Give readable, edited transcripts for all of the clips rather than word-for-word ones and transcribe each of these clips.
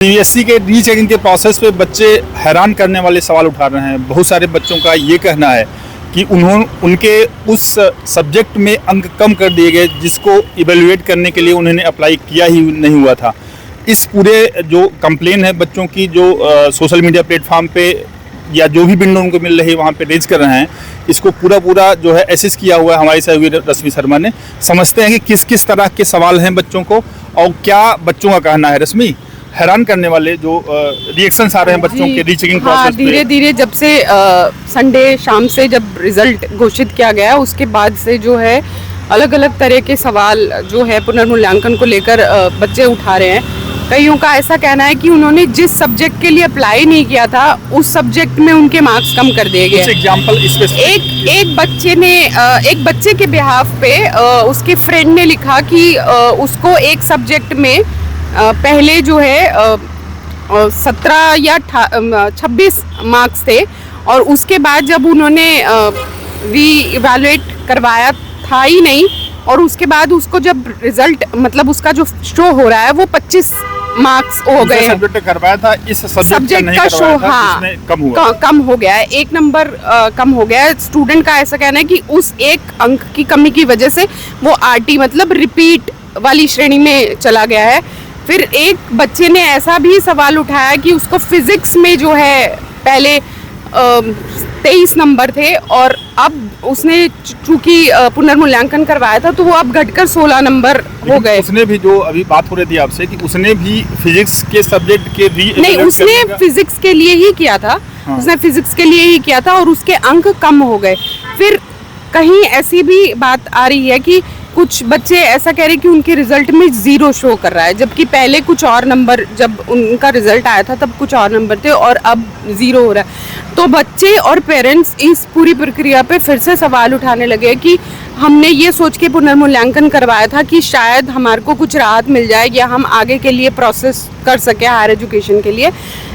CBSE के rechecking के process पे बच्चे हैरान करने वाले सवाल उठा रहे हैं। बहुत सारे बच्चों का ये कहना है कि उनके उस सब्जेक्ट में अंक कम कर दिए गए जिसको इवेलुएट करने के लिए उन्होंने अप्लाई किया ही नहीं हुआ था। इस पूरे जो कंप्लेन है बच्चों की, जो सोशल मीडिया प्लेटफॉर्म पे या जो भी विंडो उनको मिल रही है वहाँ पे रेज कर रहे हैं, इसको पूरा जो है एसेस किया हुआ है हमारी सहयोगी रश्मि शर्मा ने। समझते हैं कि किस किस तरह के सवाल हैं बच्चों को और क्या बच्चों का कहना है। रश्मि, हैरान करने वाले जो रिएक्शंस आ रहे हैं बच्चों के रीचेकिंग प्रोसेस पे। धीरे धीरे जब से संडे शाम से जब रिजल्ट घोषित किया गया उसके बाद से जो है अलग अलग तरह के सवाल जो है पुनर्मूल्यांकन को लेकर बच्चे उठा रहे हैं। कईयों का ऐसा कहना है कि उन्होंने जिस सब्जेक्ट के लिए अप्लाई नहीं किया था उस सब्जेक्ट में उनके मार्क्स कम कर दिए गए। एग्जांपल एक बच्चे के बिहाफ पे उसके फ्रेंड ने लिखा कि उसको एक सब्जेक्ट में पहले जो है 17 या 26 मार्क्स थे और उसके बाद जब उन्होंने री-इवैल्यूएट करवाया था ही नहीं और उसके बाद उसको जब रिजल्ट मतलब उसका जो शो हो रहा है वो 25 मार्क्स हो गए। सब्जेक्ट करवाया था, इस सब्जेक्ट का शो कम हो गया है, 1 नंबर कम हो गया है। स्टूडेंट का ऐसा कहना है कि उस एक अंक की कमी की वजह से वो आरटी मतलब रिपीट वाली श्रेणी में चला गया है। फिर एक बच्चे ने ऐसा भी सवाल उठाया कि उसको फिजिक्स में जो है पहले 23 नंबर थे और अब उसने चूंकि पुनर्मूल्यांकन करवाया था तो वो अब घटकर 16 नंबर हो गए। उसने भी जो अभी बात हो रही थी आपसे कि उसने भी फिजिक्स के सब्जेक्ट के नहीं, उसने फिजिक्स के लिए ही किया था। हाँ। उसने फिजिक्स के लिए ही किया था और उसके अंक कम हो गए। फिर कहीं ऐसी भी बात आ रही है कि कुछ बच्चे ऐसा कह रहे हैं कि उनके रिजल्ट में 0 शो कर रहा है, जबकि पहले कुछ और नंबर, जब उनका रिजल्ट आया था तब कुछ और नंबर थे और अब 0 हो रहा है। तो बच्चे और पेरेंट्स इस पूरी प्रक्रिया पे फिर से सवाल उठाने लगे कि हमने ये सोच के पुनर्मूल्यांकन करवाया था कि शायद हमारे को कुछ राहत मिल जाए या हम आगे के लिए प्रोसेस कर सके हायर एजुकेशन के लिए,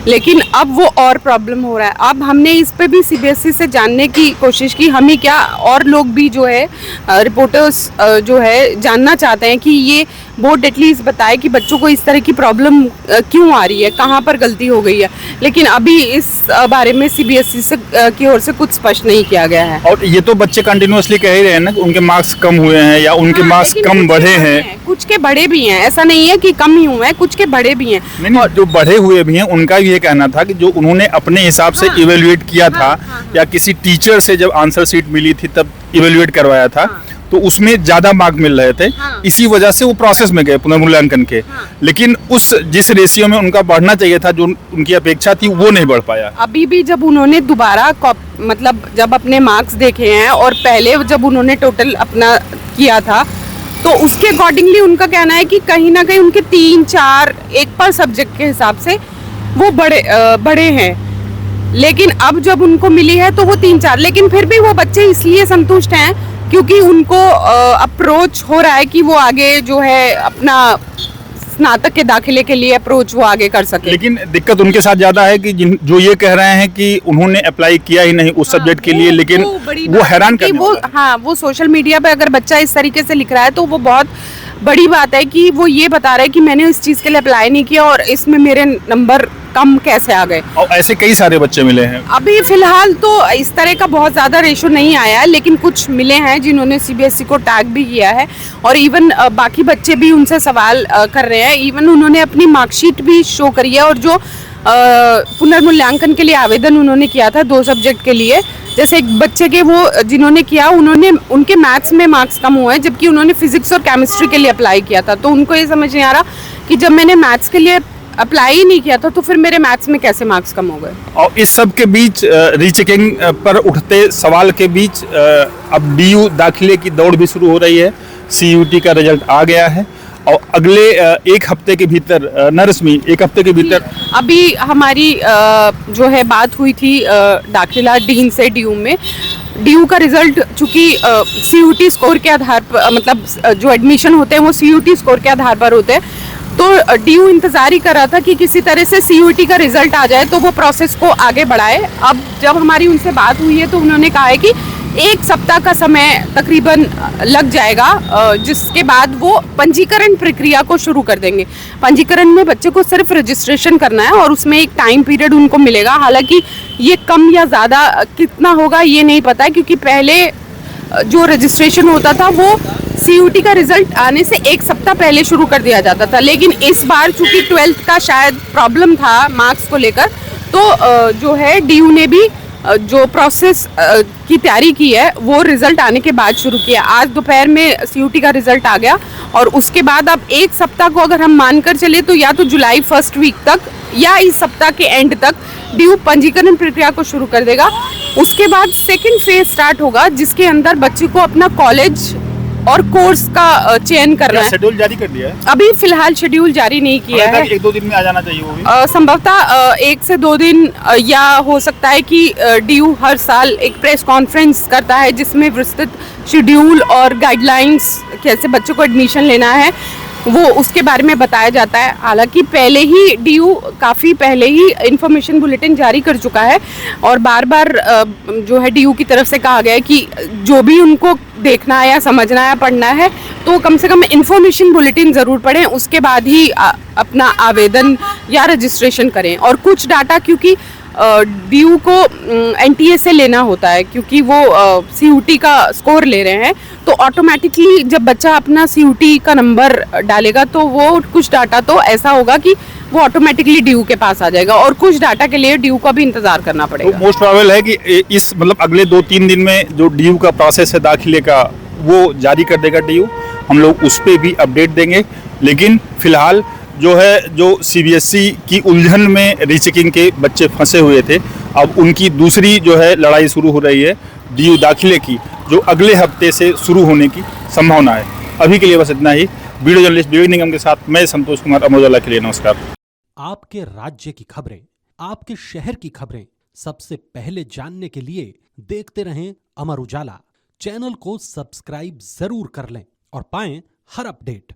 लेकिन अब वो और प्रॉब्लम हो रहा है। अब हमने इस पे भी सीबीएसई से जानने की कोशिश की, हमें क्या और लोग भी जो है रिपोर्टर्स जो है जानना चाहते हैं कि ये बोर्ड एटलीस्ट बताए कि बच्चों को इस तरह की प्रॉब्लम क्यों आ रही है, कहाँ पर गलती हो गई है, लेकिन अभी इस बारे में सीबीएसई से की ओर से कुछ स्पष्ट नहीं किया गया है। और ये तो बच्चे कंटिन्यूअसली कह ही रहे हैं ना, उनके मार्क्स कम हुए हैं या उनके मार्क्स कम बढ़े हैं। कुछ के बड़े भी हैं, ऐसा नहीं है कि कम ही हुए हैं, कुछ के बड़े भी हैं। नहीं, और जो बढ़े हुए भी हैं उनका ये कहना था कि जो उन्होंने अपने हिसाब से इवेल्युएट किया था या किसी टीचर से जब आंसर शीट मिली थी तब इवेल्युएट करवाया था तो उसमें ज्यादा मार्क मिल रहे थे। इसी वजह से वो प्रोसेस में गए पुनर्मूल्यांकन के। लेकिन उस जिस रेशियो में उनका बढ़ना चाहिए था, जो उनकी अपेक्षा थी, वो नहीं बढ़ पाया। अभी भी जब उन्होंने दोबारा मतलब जब अपने मार्क्स देखे हैं और पहले जब उन्होंने टोटल अपना किया था तो उसके अकॉर्डिंगली उनका कहना है कि कहीं ना कहीं उनके 3-4 एक पर सब्जेक्ट के हिसाब से वो बड़े हैं, लेकिन अब जब उनको मिली है तो वो 3-4, लेकिन फिर भी वो बच्चे इसलिए संतुष्ट हैं क्योंकि उनको अप्रोच हो रहा है कि वो आगे जो है अपना स्नातक के दाखिले के लिए अप्रोच वो आगे कर सके। लेकिन दिक्कत उनके साथ ज्यादा है कि जो ये कह रहे हैं कि उन्होंने अप्लाई किया ही नहीं उस सब्जेक्ट के लिए, लेकिन वो हैरान करने वाला है। वो सोशल मीडिया पे अगर बच्चा इस तरीके से लिख रहा है तो वो बहुत बड़ी बात है कि वो ये बता रहा है कि मैंने इस चीज के लिए अप्लाई नहीं किया और इसमें मेरे नंबर कम कैसे आ गए। और ऐसे कई सारे बच्चे मिले हैं। अभी फिलहाल तो इस तरह का बहुत ज्यादा रेशो नहीं आया है, लेकिन कुछ मिले हैं जिन्होंने सीबीएसई को टैग भी किया है और इवन बाकी बच्चे भी उनसे सवाल कर रहे हैं। इवन उन्होंने अपनी मार्कशीट भी शो करी है और जो पुनर्मूल्यांकन के लिए आवेदन उन्होंने किया था 2 सब्जेक्ट के लिए, जैसे एक बच्चे के वो जिन्होंने किया उनके मैथ्स में मार्क्स कम हुए हैं जबकि उन्होंने फिजिक्स और केमिस्ट्री के लिए अप्लाई किया था। तो उनको ये समझ नहीं आ रहा कि जब मैंने मैथ्स के लिए अप्लाई ही नहीं किया था तो फिर मेरे मैथ्स में कैसे मार्क्स कम हो गए। और इस सब के बीच रीचेकिंग पर उठते सवाल के बीच अब डीयू दाखिले की दौड़ भी शुरू हो रही है। सीयूटी का रिजल्ट आ गया है और अगले 1 हफ्ते के भीतर रश्मि 1 हफ्ते के भीतर अभी हमारी जो है बात हुई थी दाखिला डीन से डीयू का रिजल्ट चूंकि सीयूटी स्कोर के आधार पर मतलब जो एडमिशन होते हैं वो सीयूटी स्कोर के आधार पर होते हैं, तो डीयू इंतजार ही कर रहा था कि किसी तरह से सीयूटी का रिजल्ट आ जाए तो वो प्रोसेस को आगे बढ़ाए। अब जब हमारी उनसे बात हुई है तो उन्होंने कहा है कि 1 सप्ताह का समय तकरीबन लग जाएगा, जिसके बाद वो पंजीकरण प्रक्रिया को शुरू कर देंगे। पंजीकरण में बच्चे को सिर्फ रजिस्ट्रेशन करना है और उसमें एक टाइम पीरियड उनको मिलेगा। हालांकि ये कम या ज़्यादा कितना होगा ये नहीं पता है, क्योंकि पहले जो रजिस्ट्रेशन होता था वो CUT का रिजल्ट आने से 1 सप्ताह पहले शुरू कर दिया जाता था। लेकिन इस बार चूंकि 12th का शायद प्रॉब्लम था मार्क्स को लेकर, तो जो है DU ने भी जो प्रोसेस की तैयारी की है वो रिजल्ट आने के बाद शुरू किया। आज दोपहर में CUT का रिजल्ट आ गया और उसके बाद अब 1 सप्ताह को अगर हम मानकर चले तो या तो जुलाई फर्स्ट वीक तक या इस सप्ताह के एंड तक DU पंजीकरण प्रक्रिया को शुरू कर देगा। उसके बाद सेकंड फेज स्टार्ट होगा, जिसके अंदर बच्चे को अपना कॉलेज और कोर्स का चयन करना है। शेड्यूल जारी कर दिया है? अभी फिलहाल शेड्यूल जारी नहीं किया है। 1-2 दिन में आ जाना चाहिए वो भी। संभवतः 1 से 2 दिन या हो सकता है कि DU हर साल एक प्रेस कॉन्फ्रेंस करता है जिसमें विस्तृत शेड्यूल और गाइडलाइंस कैसे बच्चों को एडमिशन लेना है वो उसके बारे में बताया जाता है। हालांकि पहले ही DU काफ़ी पहले ही इंफॉर्मेशन बुलेटिन जारी कर चुका है और बार बार जो है DU की तरफ से कहा गया है कि जो भी उनको देखना है या समझना है या पढ़ना है तो कम से कम इंफॉर्मेशन बुलेटिन ज़रूर पढ़ें, उसके बाद ही अपना आवेदन या रजिस्ट्रेशन करें। और कुछ डाटा क्योंकि DU को NTA से लेना होता है, क्योंकि वो CUT का स्कोर ले रहे हैं, तो ऑटोमेटिकली जब बच्चा अपना CUT का नंबर डालेगा तो वो कुछ डाटा तो ऐसा होगा कि वो ऑटोमेटिकली DU के पास आ जाएगा और कुछ डाटा के लिए DU का भी इंतजार करना पड़ेगा। तो मोस्ट प्रोबेबल है कि इस मतलब अगले 2-3 दिन में जो DU का प्रोसेस है दाखिले का वो जारी कर देगा DU। हम लोग उस पर भी अपडेट देंगे। लेकिन फिलहाल जो है जो CBSE की उलझन में रीचेकिंग के बच्चे फंसे हुए थे, अब उनकी दूसरी जो है लड़ाई शुरू हो रही है DU दाखिले की, जो अगले हफ्ते से शुरू होने की संभावना है। अभी के लिए बस इतना ही। वीडियो जर्नलिस्ट विवेक निगम के साथ मैं संतोष कुमार, अमर उजाला के लिए नमस्कार। आपके राज्य की खबरें, आपके शहर की खबरें सबसे पहले जानने के लिए देखते रहें अमर उजाला। चैनल को सब्सक्राइब जरूर कर लें और पाएं हर अपडेट।